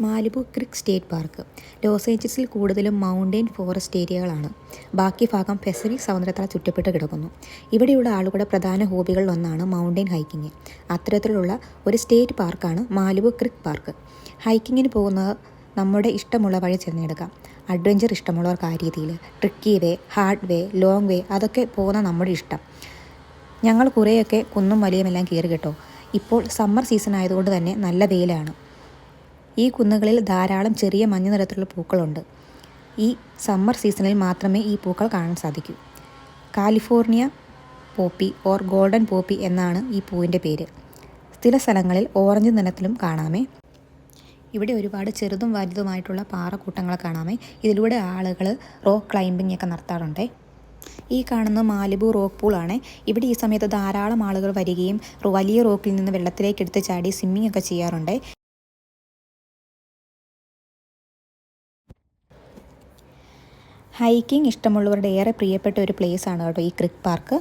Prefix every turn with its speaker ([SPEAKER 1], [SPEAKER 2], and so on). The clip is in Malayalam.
[SPEAKER 1] Malibu creek state park Los ഏഞ്ചൽസിൽ കൂടുതലും മൗണ്ടെയിൻ ഫോറസ്റ്റ് ഏരിയകളാണ്. ബാക്കി ഭാഗം പസഫിക് സമുദ്രത്താൽ ചുറ്റപ്പെട്ട് കിടക്കുന്നു. ഇവിടെയുള്ള ആളുകളുടെ പ്രധാന ഹോബികളിലൊന്നാണ് മൗണ്ടെയിൻ ഹൈക്കിങ്. അത്തരത്തിലുള്ള ഒരു സ്റ്റേറ്റ് പാർക്കാണ് മാലിബു ക്രിക്ക് പാർക്ക്. ഹൈക്കിങ്ങിന് പോകുന്നത് നമ്മുടെ ഇഷ്ടമുള്ള വഴി തിരഞ്ഞെടുക്കാം. അഡ്വഞ്ചർ ഇഷ്ടമുള്ളവർക്ക് ആ രീതിയിൽ, ട്രിക്കി വേ, ഹാർഡ് വേ, ലോങ് വേ അതൊക്കെ പോകുന്ന നമ്മുടെ ഇഷ്ടം. ഞങ്ങൾ കുറേയൊക്കെ കുന്നും വലിയുമെല്ലാം കയറി കേട്ടോ. ഇപ്പോൾ സമ്മർ സീസൺ ആയതുകൊണ്ട് തന്നെ നല്ല വെയിലാണ്. ഈ കുന്നുകളിൽ ധാരാളം ചെറിയ മഞ്ഞ നിറത്തിലുള്ള പൂക്കളുണ്ട്. ഈ സമ്മർ സീസണിൽ മാത്രമേ ഈ പൂക്കൾ കാണാൻ സാധിക്കൂ. California poppy or golden poppy എന്നാണ് ഈ പൂവിൻ്റെ പേര്. ചില സ്ഥലങ്ങളിൽ ഓറഞ്ച് നിറത്തിലും കാണാമേ. ഇവിടെ ഒരുപാട് ചെറുതും വലുതുമായിട്ടുള്ള പാറക്കൂട്ടങ്ങൾ കാണാമേ. ഇതിലൂടെ ആളുകൾ റോക്ക് ക്ലൈമ്പിംഗ് ഒക്കെ നടത്താറുണ്ട്. ഈ കാണുന്ന മാലിബു റോക്ക് പൂളാണ്. ഇവിടെ ഈ സമയത്ത് ധാരാളം ആളുകൾ വരികയും വലിയ റോക്കിൽ നിന്ന് വെള്ളത്തിലേക്ക് എടുത്ത് ചാടി സ്വിമ്മിംഗ് ഒക്കെ ചെയ്യാറുണ്ട്. ഹൈക്കിംഗ് ഇഷ്ടമുള്ളവരുടെ ഏറെ പ്രിയപ്പെട്ട ഒരു പ്ലേസാണ് കേട്ടോ ഈ ക്രിക്ക് പാർക്ക്.